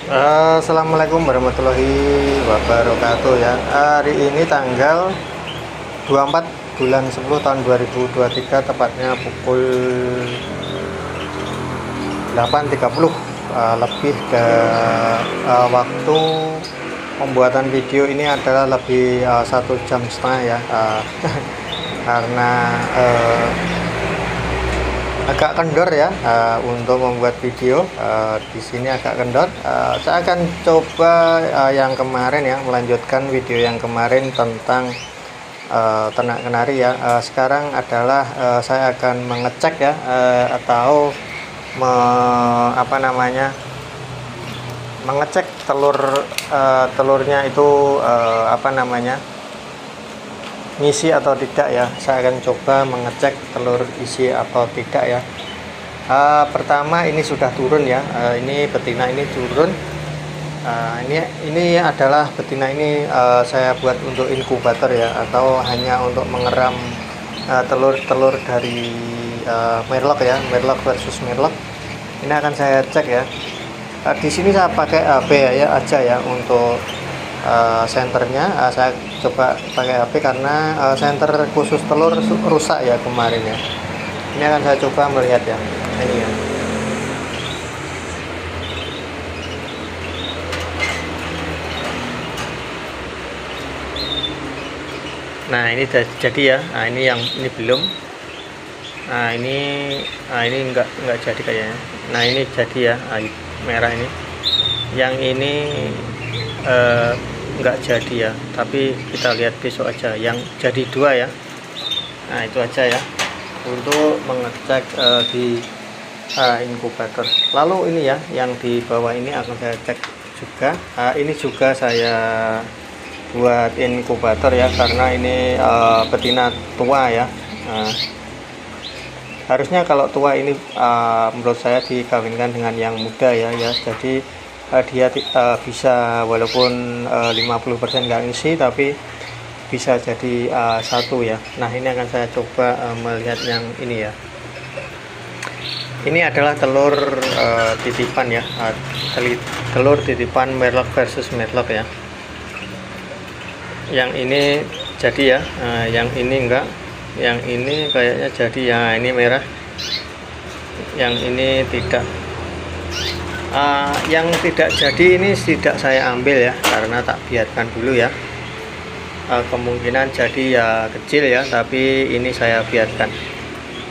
Assalamualaikum warahmatullahi wabarakatuh ya. Hari ini tanggal 24 bulan 10 tahun 2023, tepatnya pukul 8.30 lebih ke waktu pembuatan video ini adalah lebih 1,5 jam ya. Karena agak kendor ya untuk membuat video di sini agak kendor. Saya akan coba yang kemarin ya, melanjutkan video yang kemarin tentang ternak kenari ya. Sekarang adalah saya akan mengecek ya, atau mengecek telurnya itu ngisi atau tidak ya. Saya akan coba mengecek telur isi atau tidak ya. Pertama ini sudah turun ya, ini betina ini turun. Ini adalah betina ini saya buat untuk inkubator ya, atau hanya untuk mengeram telur-telur dari merlok ya, merlok versus merlok. Ini akan saya cek ya. Di sini saya pakai HP ya aja ya untuk senternya. Saya coba pakai HP karena senter khusus telur rusak ya kemarin ya. Ini akan saya coba melihat ya, ini ya. Nah ini jadi ya. Nah ini yang ini belum. Nah ini enggak jadi kayaknya. Nah ini jadi ya, merah ini. Yang ini enggak jadi ya, tapi kita lihat besok aja. Yang jadi dua ya. Nah itu aja ya untuk mengecek di inkubator. Lalu ini ya, yang di bawah ini akan saya cek juga. Ini juga saya buat inkubator ya, karena ini betina tua ya. Harusnya kalau tua ini menurut saya dikawinkan dengan yang muda ya. Jadi dia bisa walaupun 50% nggak ngisi, tapi bisa jadi satu ya. Nah ini akan saya coba melihat yang ini ya. Ini adalah telur titipan ya, telur titipan merlok versus merlok ya. Yang ini jadi ya, yang ini enggak. Yang ini kayaknya jadi ya, ini merah. Yang ini tidak. Yang tidak jadi ini tidak saya ambil ya, karena tak biarkan dulu ya. Kemungkinan jadi ya kecil ya, tapi ini saya biarkan.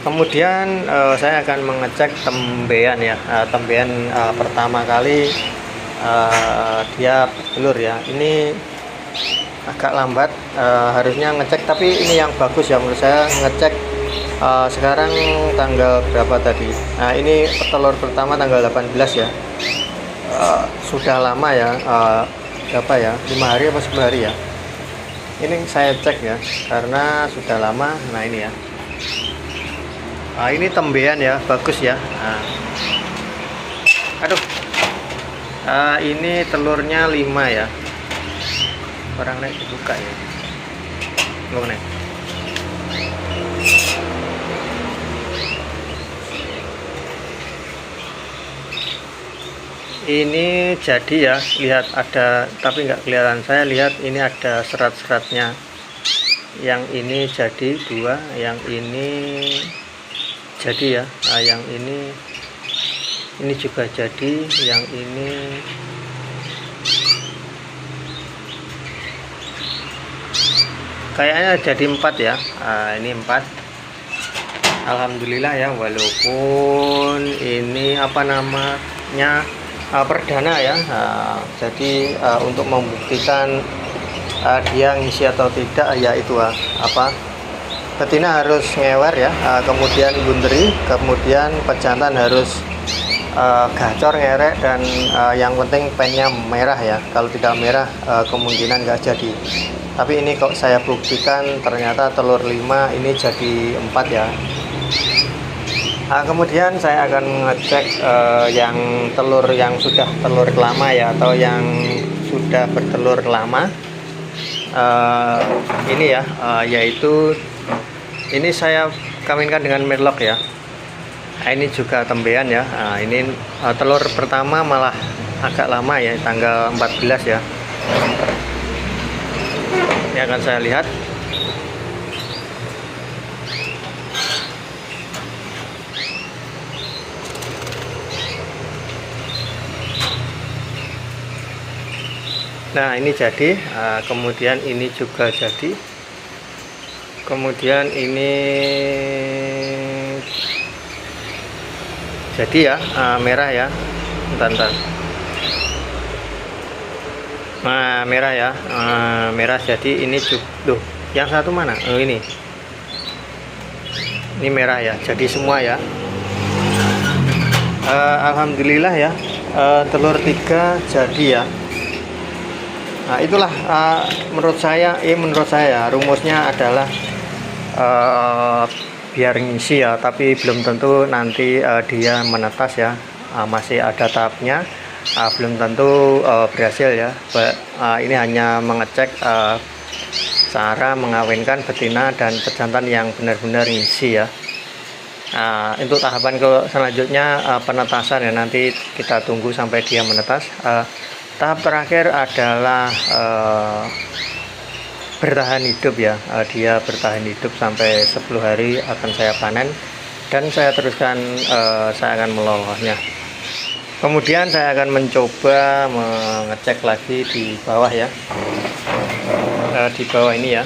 Kemudian saya akan mengecek tembean ya. Tembean pertama kali dia telur ya. Ini agak lambat, harusnya ngecek, tapi ini yang bagus ya menurut saya. Ngecek sekarang tanggal berapa tadi. Nah ini telur pertama tanggal 18 ya. Sudah lama ya, berapa ya, 5 hari atau 10 hari ya. Ini saya cek ya, karena sudah lama. Nah ini ya, ini tembean ya, bagus ya. Aduh, ini telurnya 5 ya. Orang naik dibuka ya, belum naik. Ini jadi ya, lihat ada, tapi nggak kelihatan. Saya lihat ini ada serat-seratnya. Yang ini jadi 2, yang ini jadi ya. Nah, yang ini juga jadi, yang ini kayaknya jadi 4 ya. Ini 4. Alhamdulillah ya, walaupun ini perdana ya. Jadi untuk membuktikan dia ngisi atau tidak ya, itu betina harus ngewer ya, kemudian bunderi, kemudian pejantan harus gacor, ngerek, dan yang penting pennya merah ya. Kalau tidak merah kemungkinan nggak jadi. Tapi ini kok saya buktikan ternyata telur 5 ini jadi 4 ya. Kemudian saya akan ngecek yang telur yang sudah telur lama ya, atau yang sudah bertelur lama. Ini ya, yaitu ini saya kawinkan dengan merlok ya. Ini juga tembean ya. Ini telur pertama malah agak lama ya, tanggal 14 ya. Ini akan saya lihat. Nah ini jadi, kemudian ini juga jadi, kemudian ini jadi ya, merah ya, bentar. Nah merah ya, merah jadi. Ini juga, yang satu mana? Oh ini merah ya, jadi semua ya. Alhamdulillah ya, telur 3 jadi ya. Nah itulah, menurut saya rumusnya adalah biar ngisi ya, tapi belum tentu nanti dia menetas ya, masih ada tahapnya, belum tentu berhasil ya. Ini hanya mengecek cara mengawinkan betina dan pejantan yang benar-benar ngisi ya. Untuk tahapan selanjutnya penetasan ya, nanti kita tunggu sampai dia menetas. Tahap terakhir adalah bertahan hidup ya, dia bertahan hidup sampai 10 hari akan saya panen dan saya teruskan, saya akan melolosnya. Kemudian saya akan mencoba mengecek lagi di bawah ya, di bawah ini ya.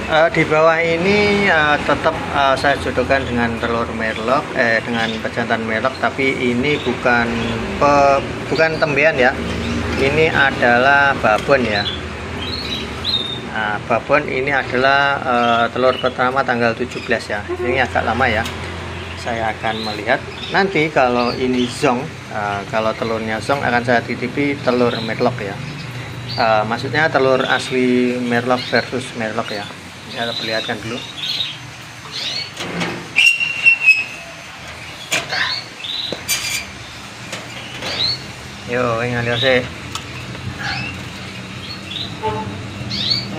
Di bawah ini tetap saya jodohkan dengan telur merlok, dengan pejantan merlok, tapi ini bukan tembean ya, ini adalah babon ya. Nah, babon ini adalah telur pertama tanggal 17 ya, ini agak lama ya. Saya akan melihat nanti kalau ini zong, kalau telurnya zong akan saya titipi telur merlok ya. Maksudnya telur asli merlok versus merlok ya. Kita perlihatkan dulu. Yo, ini lihat sih.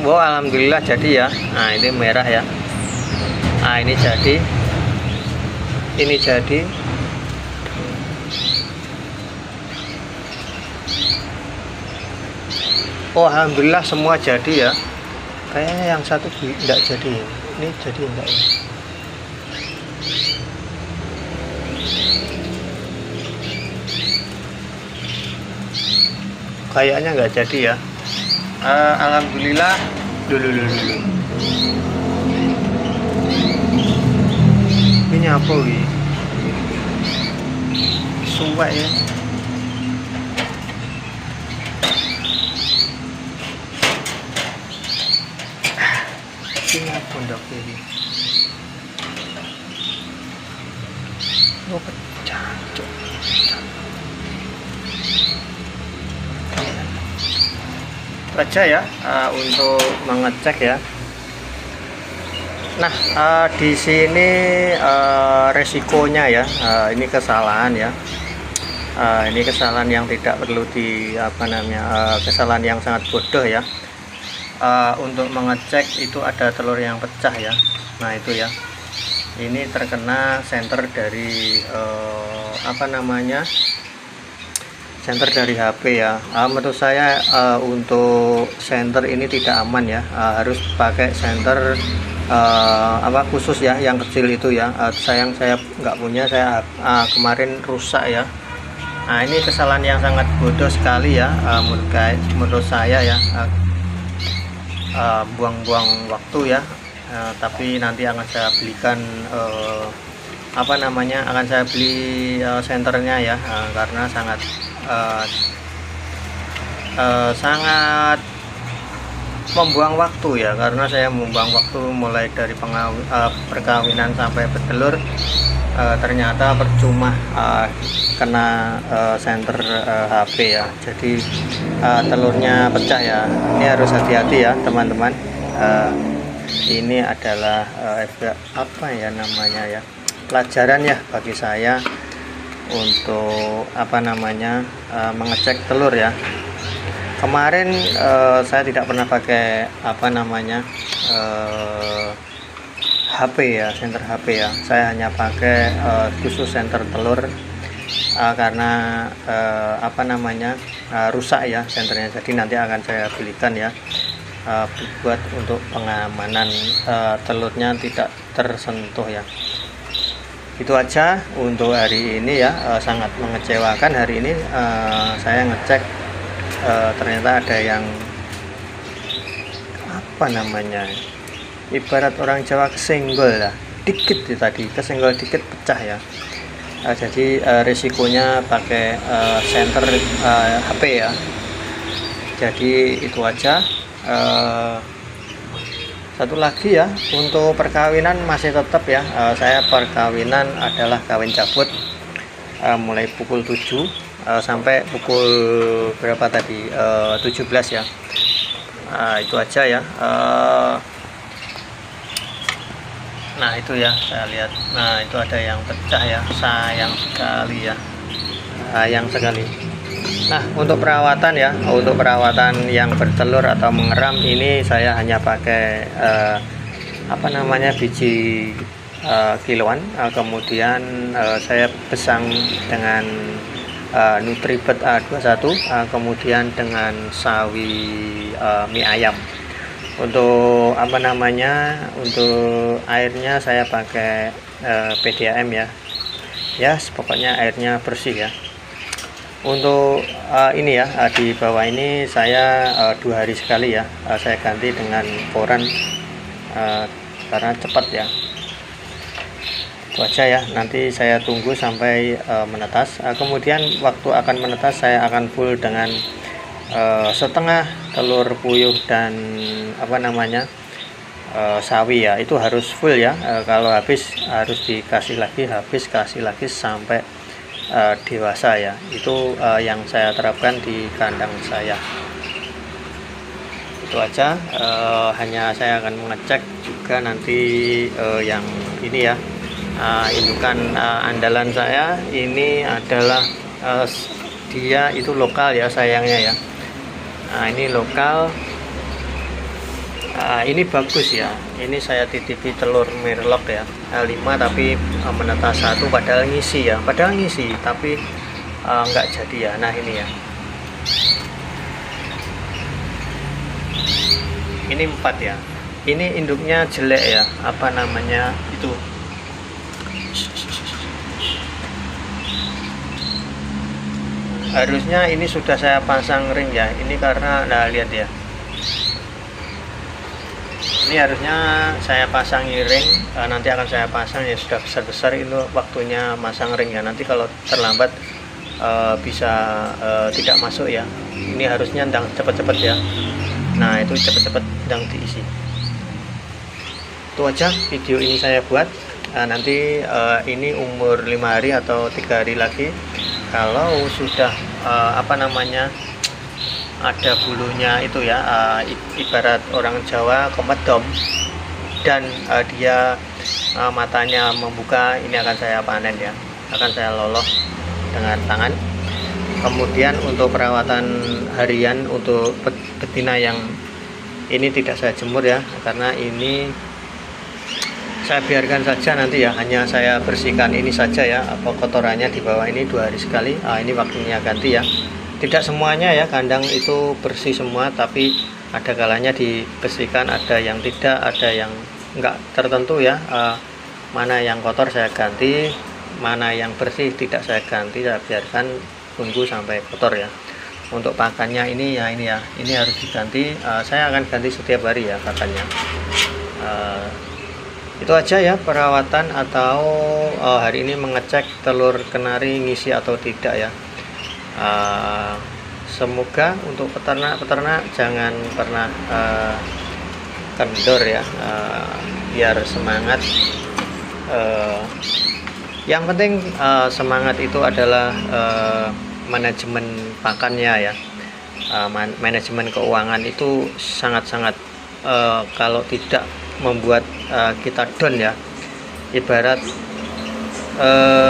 Wow, alhamdulillah jadi ya. Nah ini merah ya. Nah ini jadi. Ini jadi. Oh, alhamdulillah semua jadi ya. Kayaknya yang satu tidak jadi. Ini jadi enggak ya? Kayaknya nggak jadi ya. Alhamdulillah. Dulu. Ini apa ini? Suwek ya. Ini apa ndak ini? Oh pecah. Aja ya, untuk mengecek ya. Nah di sini resikonya ya, ini kesalahan ya, ini kesalahan yang tidak perlu kesalahan yang sangat bodoh ya. Untuk mengecek itu ada telur yang pecah ya. Nah itu ya, ini terkena senter dari senter dari HP ya. Menurut saya untuk senter ini tidak aman ya, harus pakai senter khusus ya, yang kecil itu ya. Sayang saya nggak punya, saya kemarin rusak ya. Nah ini kesalahan yang sangat bodoh sekali ya, menurut saya ya. Buang-buang waktu ya, tapi nanti akan saya belikan akan saya beli senternya ya, karena sangat membuang waktu ya, karena saya membuang waktu mulai dari perkawinan sampai bertelur, ternyata percuma kena senter HP ya, jadi telurnya pecah ya. Ini harus hati-hati ya teman-teman. Ini adalah pelajaran ya bagi saya untuk mengecek telur ya. Kemarin HP ya, senter HP ya. Saya hanya pakai khusus senter telur karena apa namanya rusak ya senternya. Jadi nanti akan saya belikan ya, buat untuk pengamanan telurnya tidak tersentuh ya. Itu aja untuk hari ini ya. Sangat mengecewakan hari ini. Saya ngecek ternyata ada yang apa namanya, ibarat orang Jawa kesenggol ya, dikit ya, tadi kesenggol dikit pecah ya. Jadi risikonya pakai senter HP ya. Jadi itu aja. Satu lagi ya, untuk perkawinan masih tetap ya. Saya perkawinan adalah kawin cabut, mulai pukul 7 sampai pukul berapa tadi, 17 ya. Itu aja ya. Nah itu ya, saya lihat. Nah itu ada yang pecah ya, sayang sekali ya, sayang sekali. Nah untuk perawatan ya, untuk perawatan yang bertelur atau mengeram ini saya hanya pakai apa namanya, biji kiloan. Kemudian saya besang dengan Nutribet A21, kemudian dengan sawi mie ayam. Untuk apa namanya, untuk airnya saya pakai PDAM ya. Ya pokoknya airnya bersih ya. Untuk ini ya, di bawah ini saya 2 hari sekali ya, saya ganti dengan koran karena cepat ya. Itu aja ya, nanti saya tunggu sampai menetas. Kemudian waktu akan menetas saya akan full dengan setengah telur puyuh dan apa namanya, sawi ya. Itu harus full ya. Kalau habis harus dikasih lagi, habis kasih lagi sampai dewasa ya. Itu yang saya terapkan di kandang saya. Itu aja. Hanya saya akan mengecek juga nanti yang ini ya, indukan andalan saya ini adalah dia itu lokal ya sayangnya ya. Nah ini lokal, ini bagus ya. Ini saya titipi telur merlok ya, 5 tapi menetas 1, padahal ngisi ya, padahal ngisi tapi nggak jadi ya. Nah ini ya, ini 4 ya. Ini induknya jelek ya, apa namanya itu, harusnya ini sudah saya pasang ring ya. Ini karena nah lihat ya, ini harusnya saya pasangi ring, nanti akan saya pasang ya, sudah besar-besar itu waktunya masang ring ya. Nanti kalau terlambat bisa tidak masuk ya. Ini harusnya ndang cepet-cepet ya. Nah itu cepet-cepet ndang diisi. Itu aja video ini saya buat. Nanti ini umur 5 hari atau 3 hari lagi, kalau sudah apa namanya, ada bulunya itu ya, ibarat orang Jawa komedom, dan dia matanya membuka, ini akan saya panen ya, akan saya loloh dengan tangan. Kemudian untuk perawatan harian untuk betina yang ini tidak saya jemur ya, karena ini saya biarkan saja nanti ya, hanya saya bersihkan ini saja ya, apa kotorannya di bawah ini 2 hari sekali. Ini waktunya ganti ya. Tidak semuanya ya kandang itu bersih semua, tapi ada kalanya dibersihkan, ada yang tidak, ada yang enggak tertentu ya. Mana yang kotor saya ganti, mana yang bersih tidak saya ganti, saya biarkan tunggu sampai kotor ya. Untuk pakannya ini ya, ini harus diganti. Saya akan ganti setiap hari ya pakannya. Itu aja ya perawatan atau hari ini mengecek telur kenari ngisi atau tidak ya. Semoga untuk peternak jangan pernah kendor ya, biar semangat. Yang penting semangat itu adalah manajemen pakannya ya, manajemen keuangan itu sangat-sangat kalau tidak membuat kita down ya.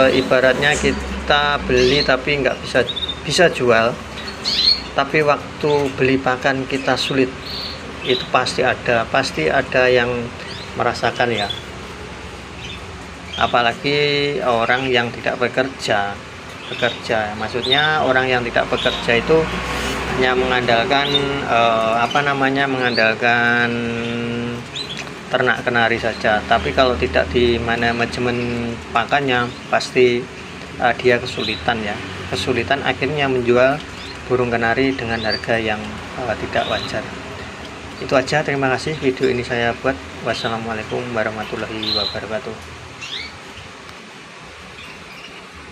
Ibaratnya kita beli tapi nggak bisa jual, tapi waktu beli pakan kita sulit, itu pasti ada yang merasakan ya. apalagi orang yang tidak bekerja. Maksudnya orang yang tidak bekerja itu hanya mengandalkan mengandalkan ternak kenari saja. Tapi kalau tidak di manajemen pakannya, pasti dia kesulitan akhirnya menjual burung kenari dengan harga yang tidak wajar. Itu aja, terima kasih video ini saya buat. Wassalamualaikum warahmatullahi wabarakatuh.